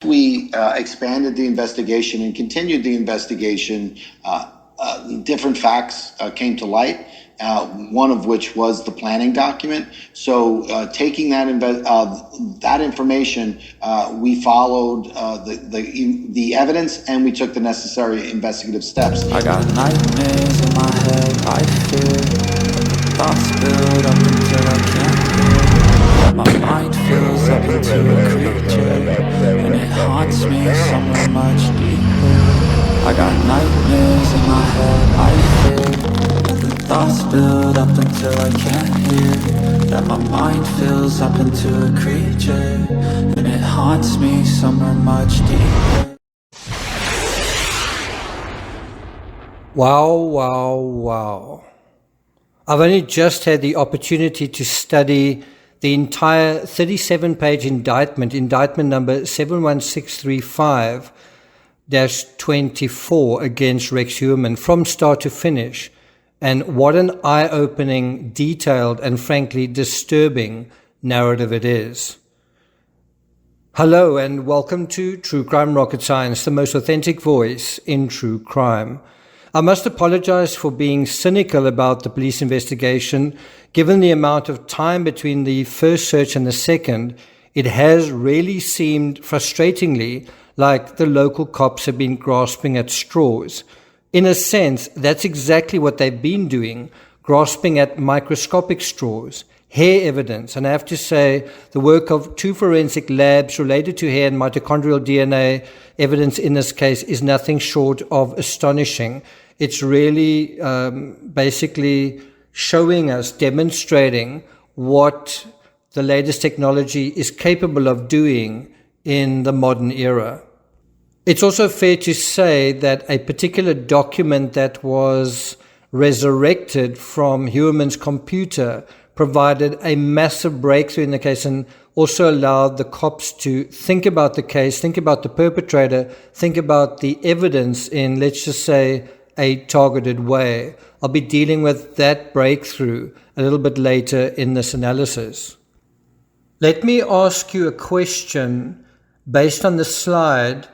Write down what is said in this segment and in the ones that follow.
We expanded the investigation and continued the investigation. Different facts came to light, one of which was the planning document. So taking that information, we followed the evidence, and we took the necessary investigative steps. I got nightmares in my head, I fear thoughts build up until I can't hear. My mind fills up into a creature, and it haunts me somewhere much deeper. I got nightmares in my head, I fear the thoughts build up until I can't hear. That my mind fills up into a creature, and it haunts me somewhere much deeper. Wow. I've only just had the opportunity to study the entire 37-page indictment number 71635-24 against Rex HEUERMANN from start to finish. And what an eye-opening, detailed, and frankly disturbing narrative it is. Hello and welcome to True Crime Rocket Science, the most authentic voice in true crime. I must apologize for being cynical about the police investigation. Given the amount of time between the first search and the second, it has really seemed frustratingly like the local cops have been grasping at straws. In a sense, that's exactly what they've been doing, grasping at microscopic straws, hair evidence. And I have to say, the work of 2 forensic labs related to hair and mitochondrial DNA evidence in this case is nothing short of astonishing. It's really basically showing us, demonstrating what the latest technology is capable of doing in the modern era. It's also fair to say that a particular document that was resurrected from HEUERMANN's computer provided a massive breakthrough in the case and also allowed the cops to think about the case, think about the perpetrator, think about the evidence in, let's just say, a targeted way. I'll be dealing with that breakthrough a little bit later in this analysis. Let me ask you a question based on the slide.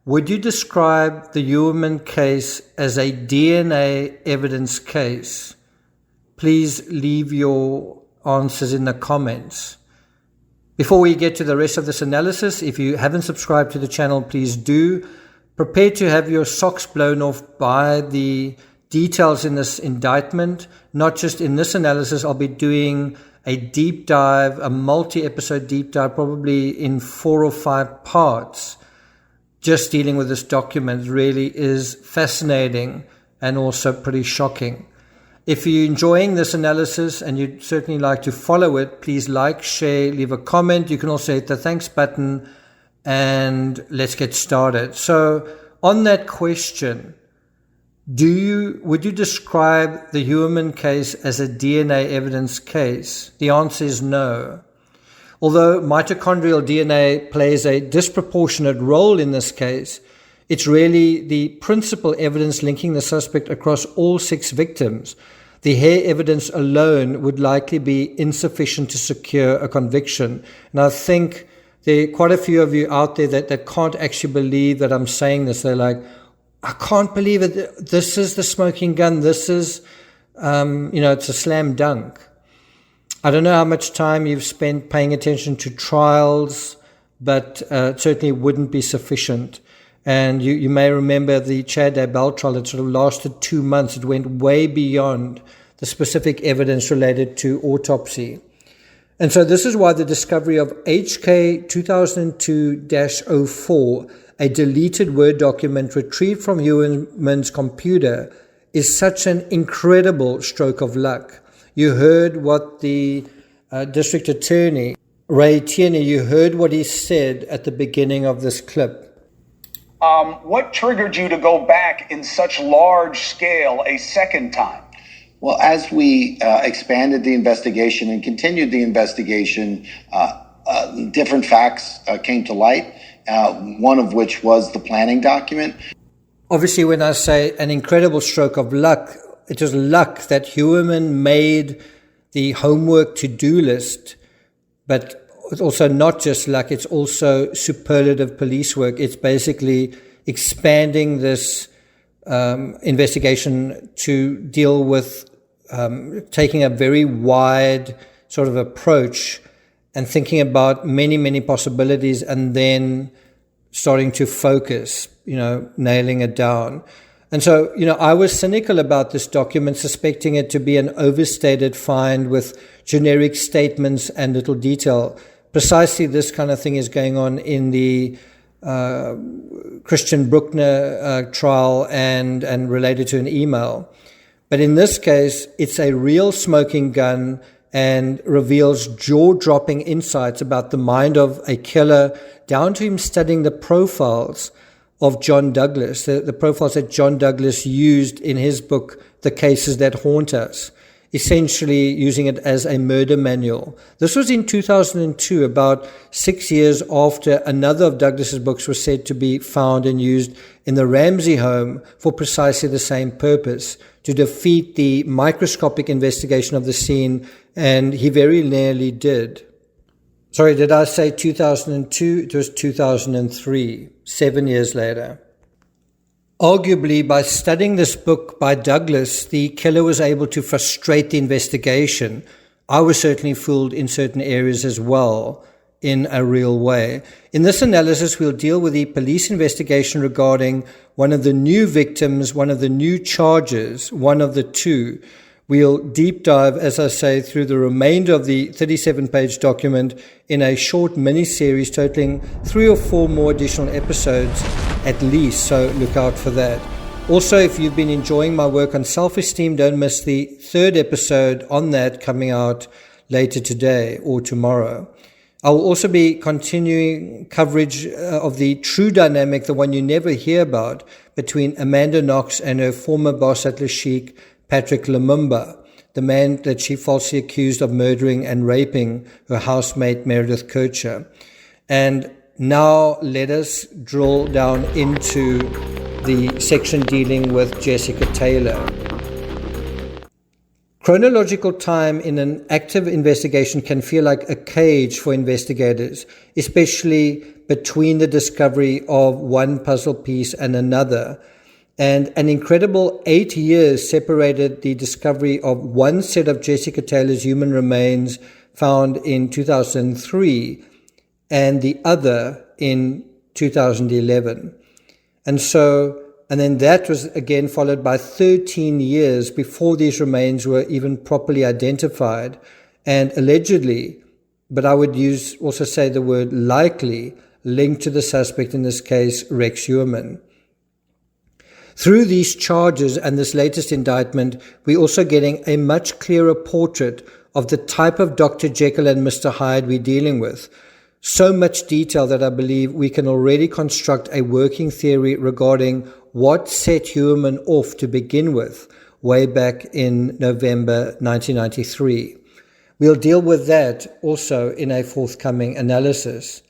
Would you describe the HEUERMANN case as a DNA evidence case? Please leave your answers in the comments. Before we get to the rest of this analysis, if you haven't subscribed to the channel, please do. Prepare to have your socks blown off by the details in this indictment. Not just in this analysis, I'll be doing a deep dive, a multi-episode deep dive, probably in 4 or 5 parts. Just dealing with this document really is fascinating and also pretty shocking. If you're enjoying this analysis and you'd certainly like to follow it, please like, share, leave a comment. You can also hit the thanks button, and let's get started. So on that question, would you describe the HEUERMANN case as a DNA evidence case? The answer is no. Although mitochondrial DNA plays a disproportionate role in this case, it's really the principal evidence linking the suspect across all 6 victims. The hair evidence alone would likely be insufficient to secure a conviction. And I think there are quite a few of you out there that can't actually believe that I'm saying this. They're like, I can't believe it. This is the smoking gun. This is, it's a slam dunk. I don't know how much time you've spent paying attention to trials, but it certainly wouldn't be sufficient. And you may remember the Chad Daybell trial that sort of lasted 2 months. It went way beyond the specific evidence related to autopsy. And so this is why the discovery of HK 2002-04, a deleted Word document retrieved from HEUERMANN's computer, is such an incredible stroke of luck. You heard what the district attorney, Ray Tierney, you heard what he said at the beginning of this clip. What triggered you to go back in such large scale a second time? Well, as we expanded the investigation and continued the investigation, different facts came to light, one of which was the planning document. Obviously, when I say an incredible stroke of luck, it was luck that HEUERMANN made the homework to-do list, but it's also not just luck, it's also superlative police work. It's basically expanding this investigation to deal with taking a very wide sort of approach and thinking about many, many possibilities and then starting to focus, nailing it down. And so, I was cynical about this document, suspecting it to be an overstated find with generic statements and little detail. Precisely this kind of thing is going on in the Christian Bruckner trial and related to an email. But in this case, it's a real smoking gun and reveals jaw-dropping insights about the mind of a killer, down to him studying the profiles of John Douglas, the profiles that John Douglas used in his book, The Cases That Haunt Us, essentially using it as a murder manual. This was in 2002, about 6 years after another of Douglas's books was said to be found and used in the Ramsey home for precisely the same purpose, to defeat the microscopic investigation of the scene, and he very nearly did. Sorry, did I say 2002? It was 2003, 7 years later. Arguably, by studying this book by Douglas, the killer was able to frustrate the investigation. I was certainly fooled in certain areas as well, in a real way. In this analysis, we'll deal with the police investigation regarding one of the new victims, one of the new charges, one of the two. We'll deep dive, as I say, through the remainder of the 37-page document in a short mini-series totaling 3 or 4 more additional episodes at least, so look out for that. Also, if you've been enjoying my work on self-esteem, don't miss the 3rd episode on that coming out later today or tomorrow. I will also be continuing coverage of the true dynamic, the one you never hear about, between Amanda Knox and her former boss at Le Chic, Patrick Lumumba, the man that she falsely accused of murdering and raping her housemate Meredith Kircher. And now let us drill down into the section dealing with Jessica Taylor. Chronological time in an active investigation can feel like a cage for investigators, especially between the discovery of one puzzle piece and another. And an incredible 8 years separated the discovery of one set of Jessica Taylor's human remains found in 2003 and the other in 2011. And then that was again followed by 13 years before these remains were even properly identified and allegedly, but I would also say the word likely, linked to the suspect, in this case, Rex HEUERMANN. Through these charges and this latest indictment, we're also getting a much clearer portrait of the type of Dr. Jekyll and Mr. Hyde we're dealing with. So much detail that I believe we can already construct a working theory regarding what set HEUERMANN off to begin with way back in November 1993. We'll deal with that also in a forthcoming analysis.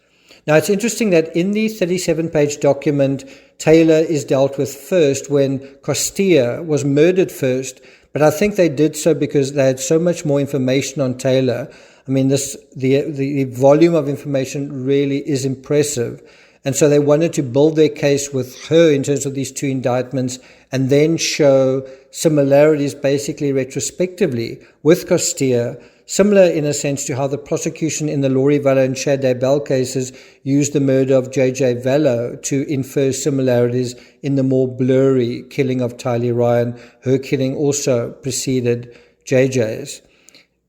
Now, it's interesting that in the 37-page document, Taylor is dealt with first when Costilla was murdered first, but I think they did so because they had so much more information on Taylor. I mean, the volume of information really is impressive. And so they wanted to build their case with her in terms of these two indictments and then show similarities basically retrospectively with Costilla, similar in a sense to how the prosecution in the Laurie Vallow and Chad Daybell cases used the murder of J.J. Vallow to infer similarities in the more blurry killing of Tylee Ryan. Her killing also preceded J.J.'s.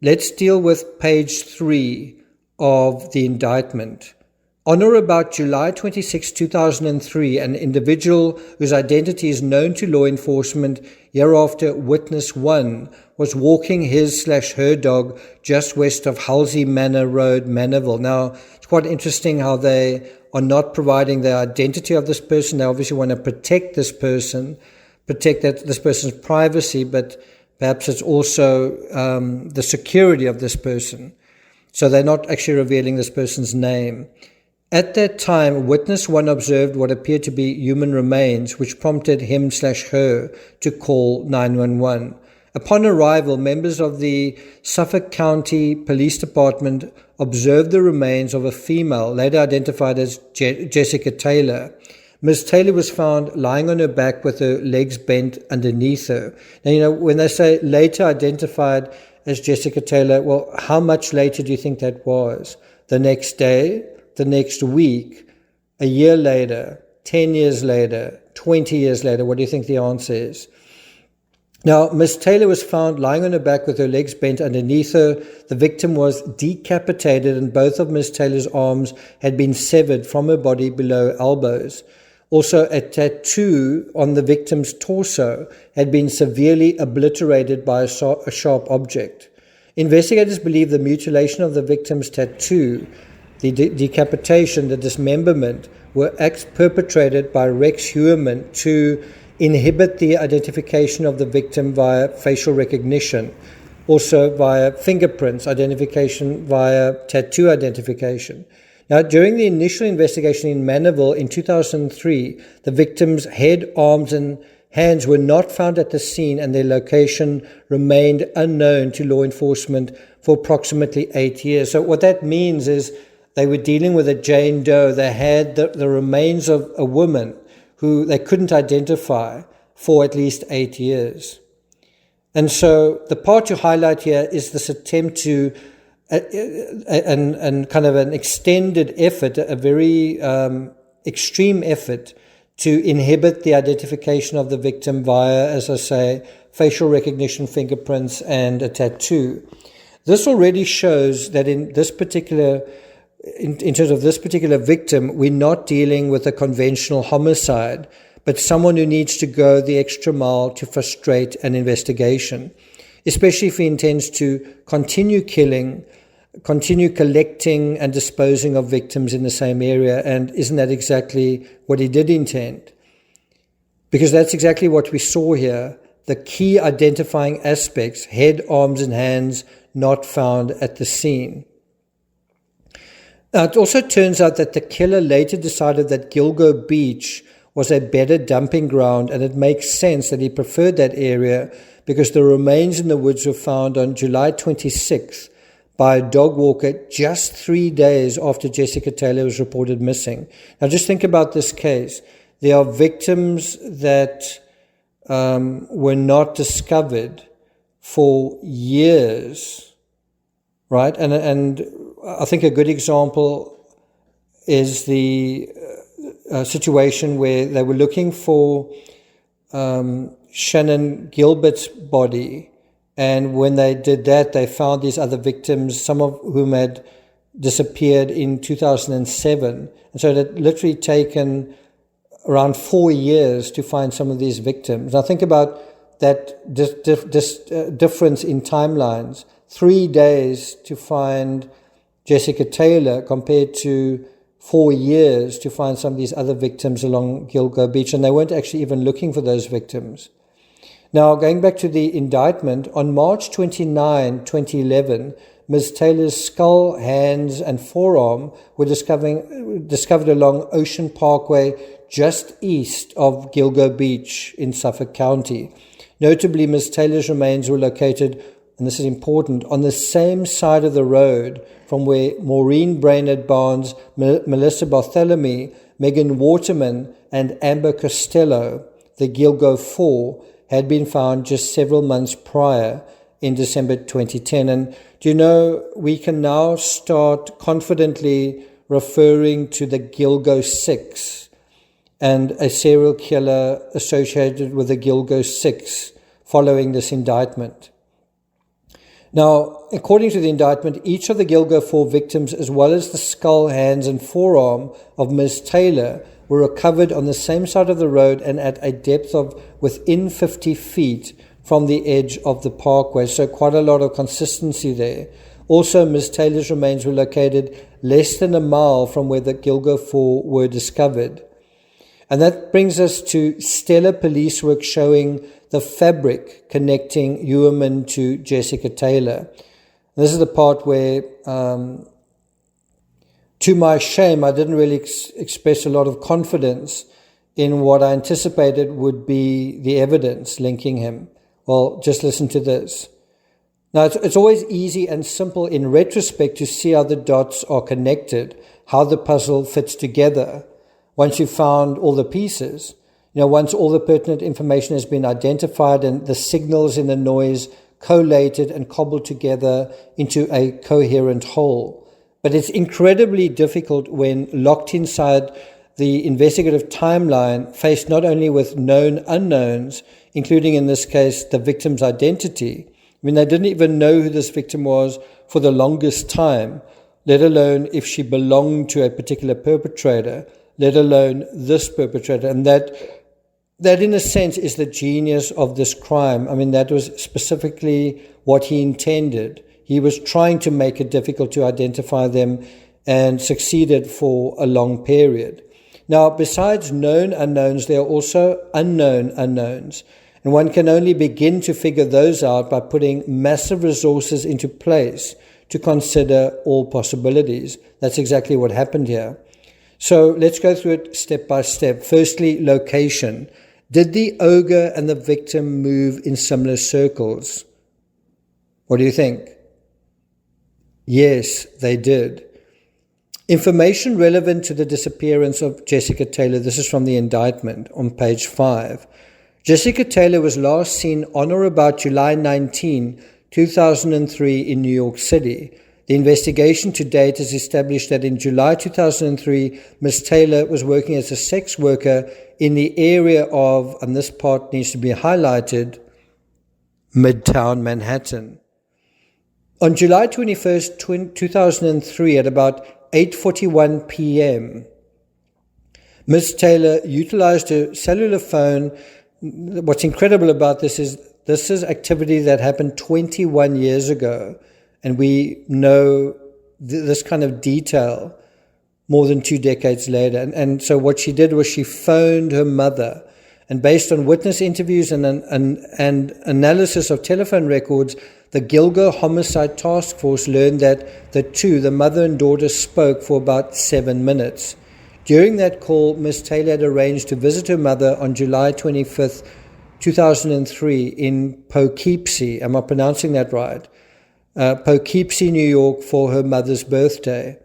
Let's deal with page 3 of the indictment. On or about July 26, 2003, an individual whose identity is known to law enforcement, hereafter Witness 1, was walking his/her dog just west of Halsey Manor Road, Manorville. Now, it's quite interesting how they are not providing the identity of this person. They obviously want to protect this person, this person's privacy, but perhaps it's also the security of this person. So they're not actually revealing this person's name. At that time, Witness 1 observed what appeared to be human remains, which prompted him/her to call 911. Upon arrival, members of the Suffolk County Police Department observed the remains of a female, later identified as Jessica Taylor. Ms. Taylor was found lying on her back with her legs bent underneath her. Now, when they say later identified as Jessica Taylor, well, how much later do you think that was? The next day, the next week, a year later, 10 years later, 20 years later? What do you think the answer is? Now, Miss Taylor was found lying on her back with her legs bent underneath her. The victim was decapitated and both of Miss Taylor's arms had been severed from her body below elbows. Also, a tattoo on the victim's torso had been severely obliterated by a sharp object. Investigators believe the mutilation of the victim's tattoo, the decapitation, the dismemberment, were acts perpetrated by Rex HEUERMANN to inhibit the identification of the victim via facial recognition, also via fingerprints, identification via tattoo identification. Now, during the initial investigation in Manaville in 2003, the victim's head, arms, and hands were not found at the scene and their location remained unknown to law enforcement for approximately 8 years. So what that means is they were dealing with a Jane Doe. They had the remains of a woman who they couldn't identify for at least 8 years. And so the part to highlight here is this attempt to, and kind of an extended effort, a very extreme effort to inhibit the identification of the victim via, as I say, facial recognition, fingerprints, and a tattoo. This already shows that in this particular in terms of this particular victim, we're not dealing with a conventional homicide, but someone who needs to go the extra mile to frustrate an investigation, especially if he intends to continue killing, continue collecting and disposing of victims in the same area. And isn't that exactly what he did intend? Because that's exactly what we saw here. The key identifying aspects, head, arms, and hands, not found at the scene. Now, it also turns out that the killer later decided that Gilgo Beach was a better dumping ground, and it makes sense that he preferred that area because the remains in the woods were found on July 26th by a dog walker just 3 days after Jessica Taylor was reported missing. Now, just think about this case. There are victims that were not discovered for years, right? And I think a good example is the situation where they were looking for Shannon Gilbert's body, and when they did that, they found these other victims, some of whom had disappeared in 2007. And so it had literally taken around 4 years to find some of these victims. Now think about that difference in timelines. 3 days to find Jessica Taylor compared to 4 years to find some of these other victims along Gilgo Beach, and they weren't actually even looking for those victims. Now, going back to the indictment, on March 29, 2011, Ms. Taylor's skull, hands, and forearm were discovered along Ocean Parkway just east of Gilgo Beach in Suffolk County. Notably, Ms. Taylor's remains were located, and this is important, on the same side of the road from where Maureen Brainerd Barnes, Melissa Bartholomew, Megan Waterman, and Amber Costello, the Gilgo Four, had been found just several months prior in December 2010. And do you know, we can now start confidently referring to the Gilgo Six and a serial killer associated with the Gilgo Six following this indictment. Now, according to the indictment, each of the Gilgo Four victims, as well as the skull, hands, and forearm of Ms. Taylor, were recovered on the same side of the road and at a depth of within 50 feet from the edge of the parkway. So quite a lot of consistency there. Also, Ms. Taylor's remains were located less than a mile from where the Gilgo Four were discovered. And that brings us to stellar police work showing the fabric connecting HEUERMANN to Jessica Taylor. And this is the part where, to my shame, I didn't really express a lot of confidence in what I anticipated would be the evidence linking him. Well, just listen to this. Now, it's always easy and simple in retrospect to see how the dots are connected, how the puzzle fits together. Once you've found all the pieces, once all the pertinent information has been identified and the signals in the noise collated and cobbled together into a coherent whole. But it's incredibly difficult when locked inside the investigative timeline, faced not only with known unknowns, including in this case the victim's identity. They didn't even know who this victim was for the longest time, let alone if she belonged to a particular perpetrator, let alone this perpetrator. And that in a sense is the genius of this crime. That was specifically what he intended. He was trying to make it difficult to identify them and succeeded for a long period. Now, besides known unknowns, there are also unknown unknowns. And one can only begin to figure those out by putting massive resources into place to consider all possibilities. That's exactly what happened here. So let's go through it step by step. Firstly, location. Did the ogre and the victim move in similar circles? What do you think? Yes, they did. Information relevant to the disappearance of Jessica Taylor. This is from the indictment on page 5. Jessica Taylor was last seen on or about July 19, 2003 in New York City. The investigation to date has established that in July 2003, Ms. Taylor was working as a sex worker in the area of, and this part needs to be highlighted, Midtown Manhattan. On July 21st, 2003, at about 8:41 p.m., Ms. Taylor utilized her cellular phone. What's incredible about this is activity that happened 21 years ago, and we know this kind of detail more than 2 decades later. And so what she did was she phoned her mother, and based on witness interviews and analysis of telephone records, the Gilgo Homicide Task Force learned that the mother and daughter, spoke for about 7 minutes. During that call, Ms. Taylor had arranged to visit her mother on July 25th, 2003 in Poughkeepsie. Am I pronouncing that right? Poughkeepsie, New York, for her mother's birthday.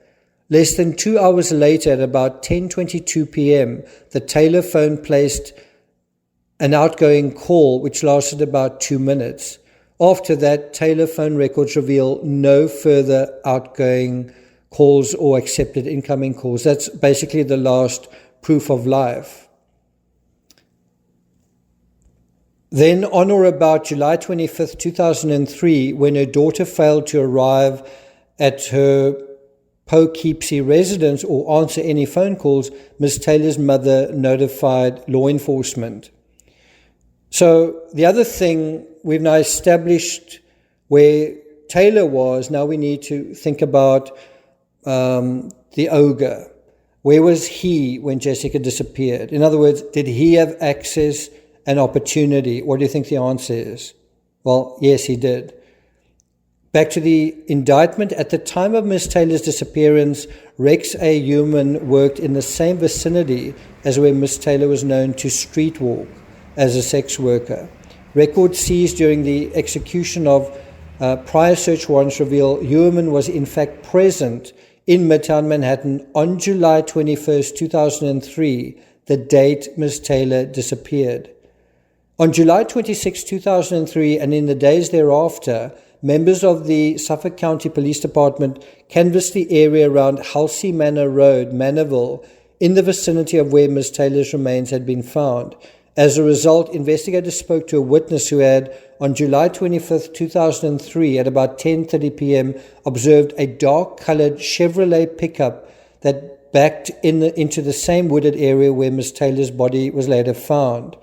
Less than 2 hours later, at about 10:22 p.m., the Taylor phone placed an outgoing call which lasted about 2 minutes. After that, Taylor phone records reveal no further outgoing calls or accepted incoming calls. That's basically the last proof of life. Then, on or about July 25th, 2003, when her daughter failed to arrive at her Poughkeepsie residence or answer any phone calls, Ms. Taylor's mother notified law enforcement. So the other thing, we've now established where Taylor was. Now we need to think about the ogre. Where was he when Jessica disappeared? In other words, did he have access and opportunity? What do you think the answer is? Well, yes, he did. Back to the indictment. At the time of Ms. Taylor's disappearance, Rex A. HEUERMANN worked in the same vicinity as where Ms. Taylor was known to street walk as a sex worker. Records seized during the execution of prior search warrants reveal HEUERMANN was in fact present in Midtown Manhattan on July 21st, 2003, the date Ms. Taylor disappeared. On July 26, 2003, and in the days thereafter, members of the Suffolk County Police Department canvassed the area around Halsey Manor Road, Manorville, in the vicinity of where Ms. Taylor's remains had been found. As a result, investigators spoke to a witness who had, on July 25th, 2003, at about 10:30 p.m., observed a dark-colored Chevrolet pickup that backed into the same wooded area where Ms. Taylor's body was later found.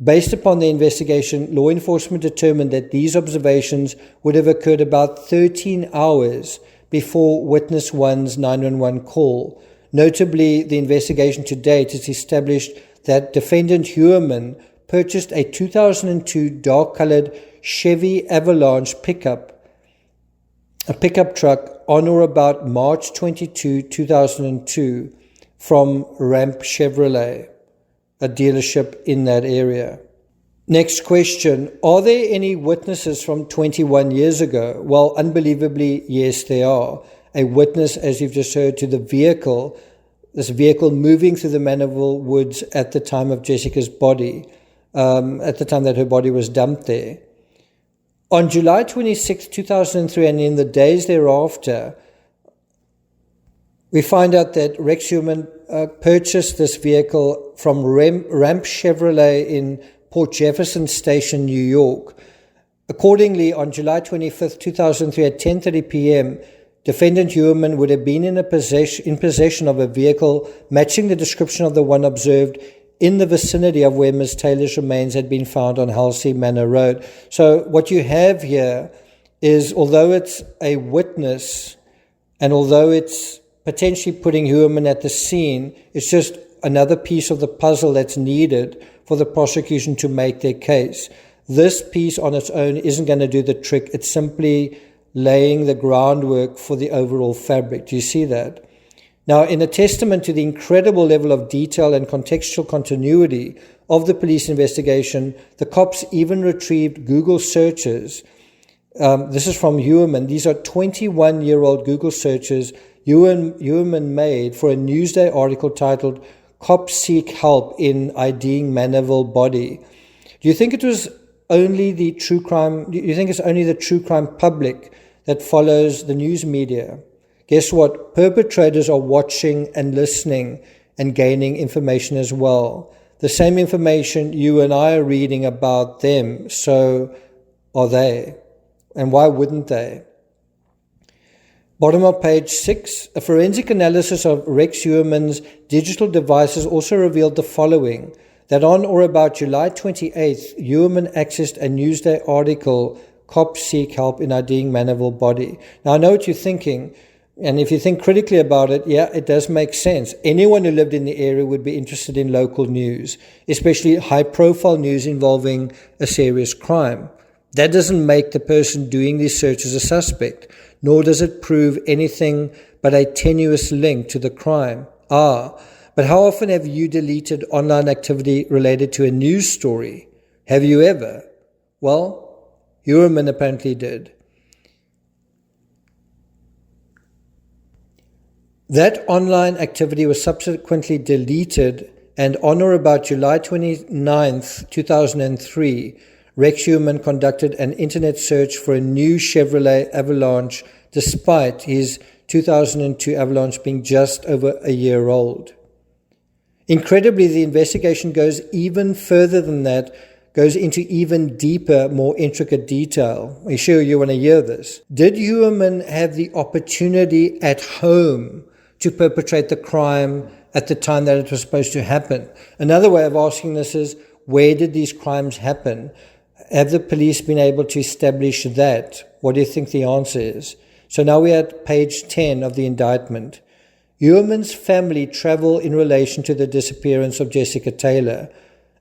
Based upon the investigation, law enforcement determined that these observations would have occurred about 13 hours before Witness 1's 911 call. Notably, the investigation to date has established that defendant HEUERMANN purchased a 2002 dark-colored Chevy Avalanche a pickup truck on or about March 22, 2002 from Ramp Chevrolet, a dealership in that area. Next question. Are there any witnesses from 21 years ago? Well, unbelievably, yes, there are. A witness, as you've just heard, to the vehicle, this vehicle moving through the Mandeville Woods at the time of Jessica's body, at the time that her body was dumped there. On July 26, 2003, and in the days thereafter, we find out that Rex Heuermann purchased this vehicle from Ramp Chevrolet in Port Jefferson Station, New York. Accordingly, on July 25, 2003 at 10:30 p.m., defendant Heuermann would have been in possession of a vehicle matching the description of the one observed in the vicinity of where Ms. Taylor's remains had been found on Halsey Manor Road. So what you have here is, although it's a witness and although it's potentially putting Heuermann at the scene, it's just another piece of the puzzle that's needed for the prosecution to make their case. This piece on its own isn't going to do the trick. It's simply laying the groundwork for the overall fabric. Do you see that? Now, in a testament to the incredible level of detail and contextual continuity of the police investigation, the cops even retrieved Google searches. This is from Heuermann. These are 21-year-old Google searches Heuermann made for a Newsday article titled "Cops Seek Help in IDing Mandeville Body." Do you think it was only the true crime? Do you think it's only the true crime public that follows the news media? Guess what? Perpetrators are watching and listening and gaining information as well. The same information you and I are reading about them. So are they? And why wouldn't they? Bottom of page 6, a forensic analysis of Rex Heuermann's digital devices also revealed the following: that on or about July 28th, Heuermann accessed a Newsday article, "Cops Seek Help in IDing Mandeville Body." Now, I know what you're thinking, and if you think critically about it, yeah, it does make sense. Anyone who lived in the area would be interested in local news, especially high-profile news involving a serious crime. That doesn't make the person doing these searches a suspect, nor does it prove anything but a tenuous link to the crime. But how often have you deleted online activity related to a news story? Have you ever? Well, Heuermann apparently did. That online activity was subsequently deleted, and on or about July 29th, 2003, Rex Heuermann conducted an internet search for a new Chevrolet Avalanche, despite his 2002 Avalanche being just over a year old. Incredibly, the investigation goes even further than that, goes into even deeper, more intricate detail. I'm sure you want to hear this. Did Heuermann have the opportunity at home to perpetrate the crime at the time that it was supposed to happen? Another way of asking this is, where did these crimes happen? Have the police been able to establish that? What do you think the answer is? So now we're at page 10 of the indictment. Heuermann's family travel in relation to the disappearance of Jessica Taylor.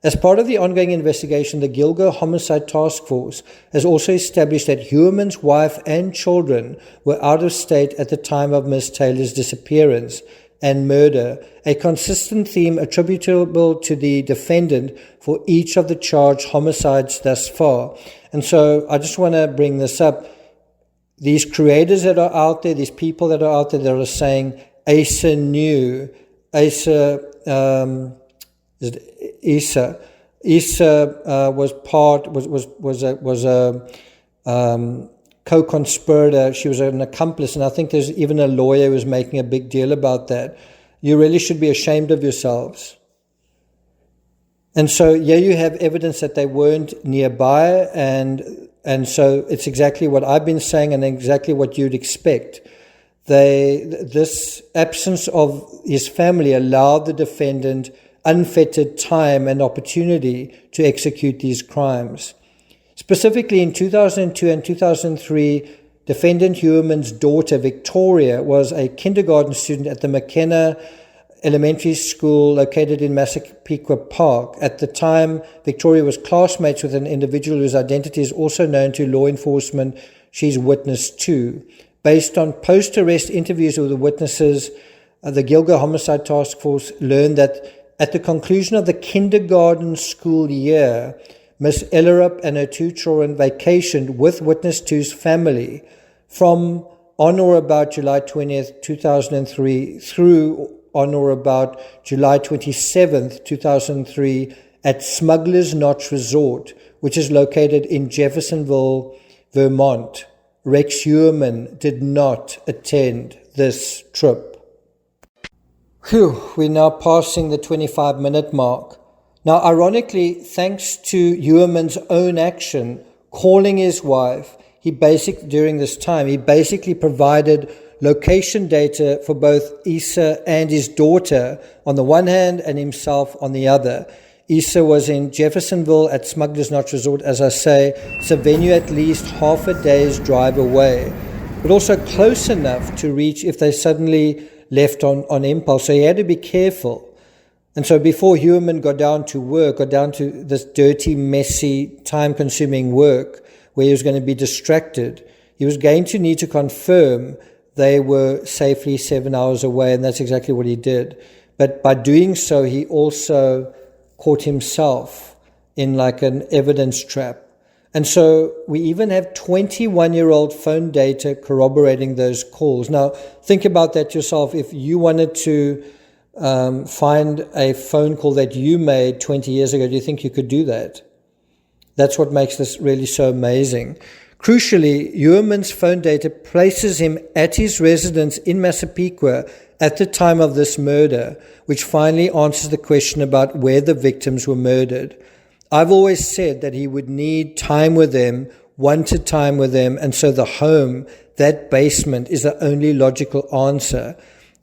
As part of the ongoing investigation, the Gilgo Homicide Task Force has also established that Heuermann's wife and children were out of state at the time of Ms. Taylor's disappearance and murder, a consistent theme attributable to the defendant for each of the charged homicides thus far. And so I just want to bring this up. These creators that are out there, these people that are out there that are saying Asa knew, Asa was a co-conspirator. She was an accomplice, and I think there's even a lawyer who was making a big deal about that. You really should be ashamed of yourselves. And so, yeah, you have evidence that they weren't nearby, and so it's exactly what I've been saying and exactly what you'd expect. This absence of his family allowed the defendant unfettered time and opportunity to execute these crimes. Specifically, in 2002 and 2003, defendant Heuermann's daughter, Victoria, was a kindergarten student at the McKenna Elementary School located in Massapequa Park. At the time, Victoria was classmates with an individual whose identity is also known to law enforcement she's witness to. Based on post-arrest interviews with the witnesses, the Gilgo Homicide Task Force learned that at the conclusion of the kindergarten school year, Miss Ellerup and her 2 children vacationed with witness 2's family from on or about July 20th, 2003 through on or about July 27th, 2003 at Smuggler's Notch Resort, which is located in Jeffersonville, Vermont. Rex HEUERMANN did not attend this trip. Phew, we're now passing the 25-minute mark. Now, ironically, thanks to HEUERMANN's own action, calling his wife, during this time, he basically provided location data for both Issa and his daughter on the one hand and himself on the other. Issa was in Jeffersonville at Smuggler's Notch Resort, as I say. It's a venue at least half a day's drive away, but also close enough to reach if they suddenly left on impulse. So he had to be careful. And so before HEUERMANN got down to this dirty, messy, time-consuming work where he was going to be distracted, he was going to need to confirm they were safely 7 hours away, and that's exactly what he did. But by doing so, he also caught himself in like an evidence trap. And so we even have 21-year-old phone data corroborating those calls. Now, think about that yourself. If you wanted to find a phone call that you made 20 years ago, do you think you could do that? That's what makes this really so amazing. Crucially, HEUERMANN's phone data places him at his residence in Massapequa at the time of this murder, which finally answers the question about where the victims were murdered. I've always said that he would need time with them, wanted time with them, and so the home, that basement, is the only logical answer.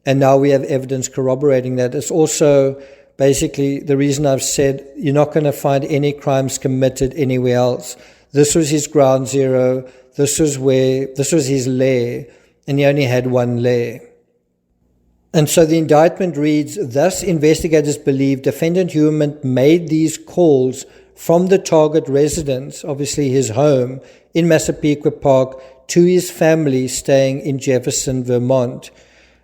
And now we have evidence corroborating that. It's also basically the reason I've said you're not going to find any crimes committed anywhere else. This was his ground zero. This was his lair, and he only had one lair. And so the indictment reads, thus investigators believe defendant HEUERMANN made these calls from the target residence, obviously his home, in Massapequa Park, to his family staying in Jefferson, Vermont.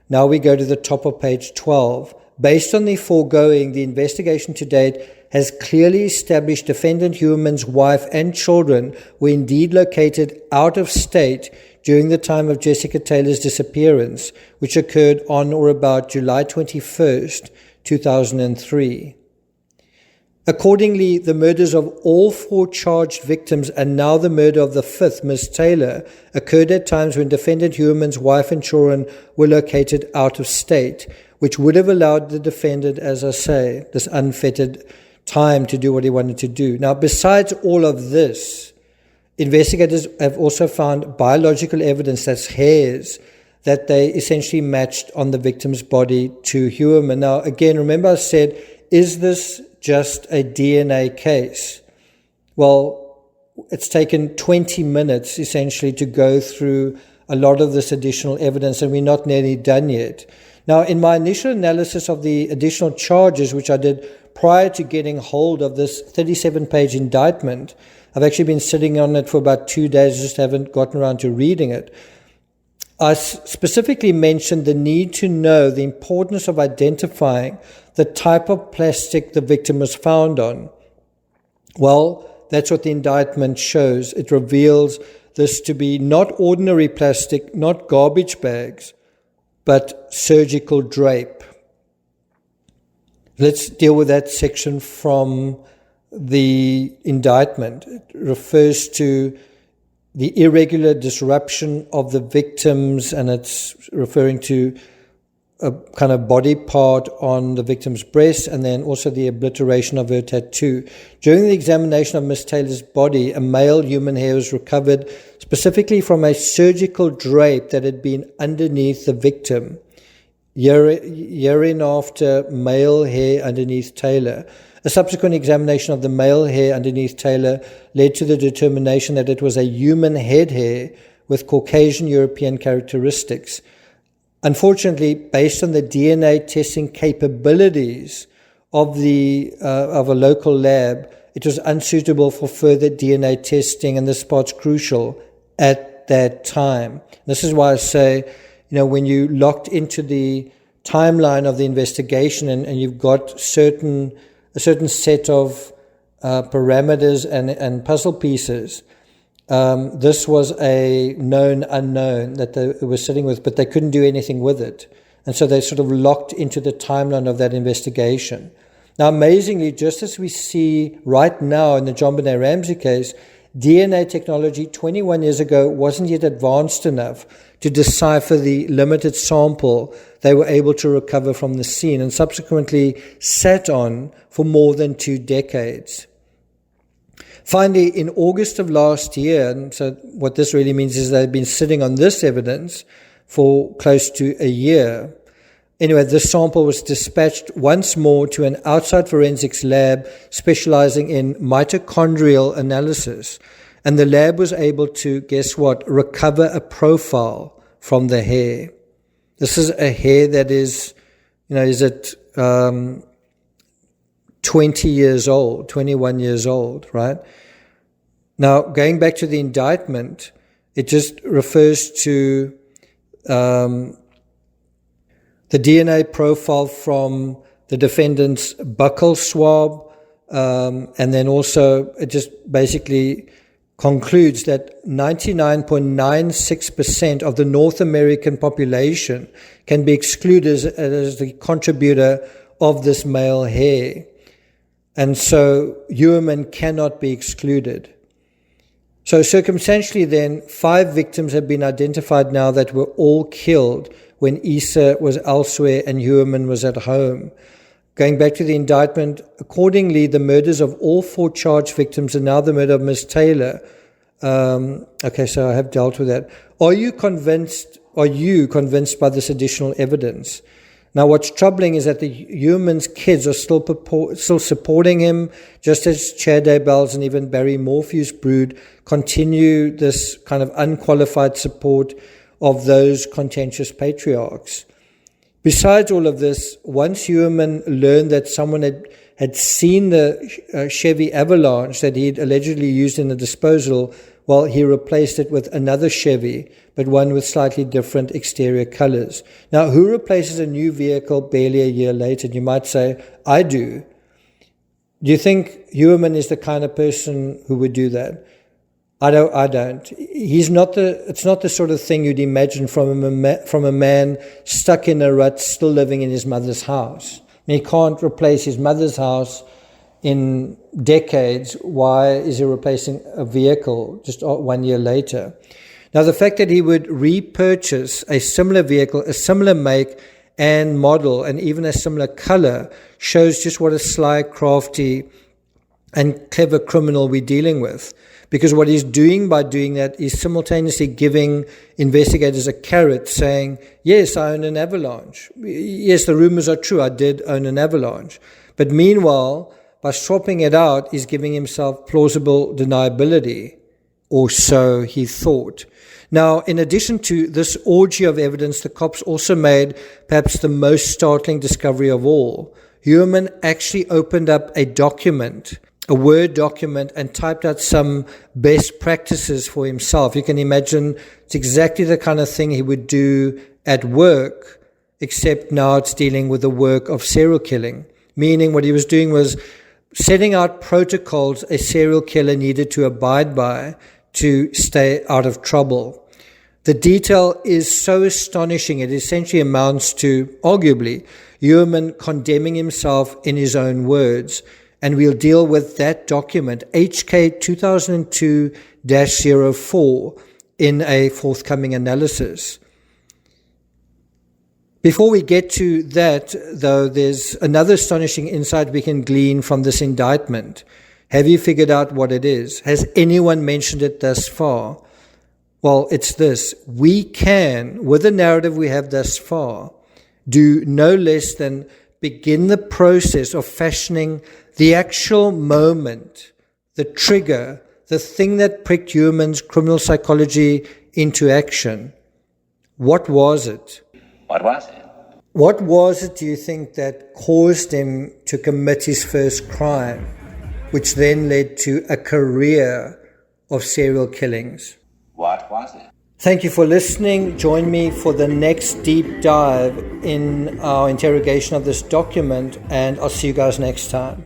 Now we go to the top of page 12. Based on the foregoing, the investigation to date has clearly established defendant HEUERMANN's wife and children were indeed located out of state during the time of Jessica Taylor's disappearance, which occurred on or about July 21st, 2003. Accordingly, the murders of all 4 charged victims and now the murder of the 5th, Miss Taylor, occurred at times when defendant HEUERMANN's wife and children were located out of state, which would have allowed the defendant, as I say, this unfettered time to do what he wanted to do. Now, besides all of this, investigators have also found biological evidence, that's hairs, that they essentially matched on the victim's body to HEUERMANN. Now, again, remember I said, is this just a DNA case? Well, it's taken 20 minutes, essentially, to go through a lot of this additional evidence, and we're not nearly done yet. Now, in my initial analysis of the additional charges, which I did prior to getting hold of this 37-page indictment, I've actually been sitting on it for about 2 days, just haven't gotten around to reading it. I specifically mentioned the need to know the importance of identifying the type of plastic the victim was found on. Well, that's what the indictment shows. It reveals this to be not ordinary plastic, not garbage bags, but surgical drape. Let's deal with that section from the indictment. It refers to the irregular disruption of the victims, and it's referring to a kind of body part on the victim's breast, and then also the obliteration of her tattoo. During the examination of Miss Taylor's body, a male human hair was recovered specifically from a surgical drape that had been underneath the victim. Year after, male hair underneath Taylor. A subsequent examination of the male hair underneath Taylor led to the determination that it was a human head hair with Caucasian European characteristics. Unfortunately, based on the DNA testing capabilities of a local lab, it was unsuitable for further DNA testing, and this part's crucial at that time. This is why I say, when you locked into the timeline of the investigation and you've got a certain set of parameters and puzzle pieces. This was a known unknown that they were sitting with, but they couldn't do anything with it. And so they sort of locked into the timeline of that investigation. Now, amazingly, just as we see right now in the John Benet Ramsey case, DNA technology 21 years ago wasn't yet advanced enough to decipher the limited sample they were able to recover from the scene, and subsequently sat on for more than 2 decades. Finally, in August of last year, and so what this really means is they've been sitting on this evidence for close to a year. Anyway, this sample was dispatched once more to an outside forensics lab specializing in mitochondrial analysis. And the lab was able to, guess what, recover a profile from the hair. This is a hair that is, is it 20 years old, 21 years old, right? Now, going back to the indictment, it just refers to the DNA profile from the defendant's buccal swab, and then also it just basically concludes that 99.96% of the North American population can be excluded as the contributor of this male hair. And so HEUERMANN cannot be excluded. So circumstantially then, 5 victims have been identified now that were all killed when Issa was elsewhere and HEUERMANN was at home. Going back to the indictment, accordingly, the murders of all 4 charged victims and now the murder of Ms. Taylor. Okay, so I have dealt with that. Are you convinced by this additional evidence? Now, what's troubling is that the HEUERMANN's kids are still supporting him, just as Chad Daybell's and even Barry Morphew's brood continue this kind of unqualified support of those contentious patriarchs. Besides all of this, once HEUERMANN learned that someone had seen the Chevy Avalanche that he'd allegedly used in the disposal, well, he replaced it with another Chevy, but one with slightly different exterior colors. Now, who replaces a new vehicle barely a year later? You might say, I do. Do you think HEUERMANN is the kind of person who would do that? I don't. It's not the sort of thing you'd imagine from a man stuck in a rut, still living in his mother's house. I mean, he can't replace his mother's house in decades. Why is he replacing a vehicle just 1 year later? Now, the fact that he would repurchase a similar vehicle, a similar make and model, and even a similar color shows just what a sly, crafty, and clever criminal we're dealing with. Because what he's doing by doing that is simultaneously giving investigators a carrot saying, yes, I own an Avalanche. Yes, the rumors are true. I did own an Avalanche. But meanwhile, by swapping it out, he's giving himself plausible deniability, or so he thought. Now, in addition to this orgy of evidence, the cops also made perhaps the most startling discovery of all. HEUERMANN actually opened up a document, a Word document, and typed out some best practices for himself. You can imagine it's exactly the kind of thing he would do at work, except now it's dealing with the work of serial killing. Meaning what he was doing was setting out protocols a serial killer needed to abide by to stay out of trouble. The detail is so astonishing, it essentially amounts to, arguably, HEUERMANN condemning himself in his own words. And we'll deal with that document, HK 2002-04, in a forthcoming analysis. Before we get to that, though, there's another astonishing insight we can glean from this indictment. Have you figured out what it is? Has anyone mentioned it thus far? Well, it's this. We can, with the narrative we have thus far, do no less than begin the process of fashioning the actual moment, the trigger, the thing that pricked HEUERMANN's criminal psychology into action. What was it? What was it? What was it, do you think, that caused him to commit his first crime, which then led to a career of serial killings? What was it? Thank you for listening. Join me for the next deep dive in our interrogation of this document, and I'll see you guys next time.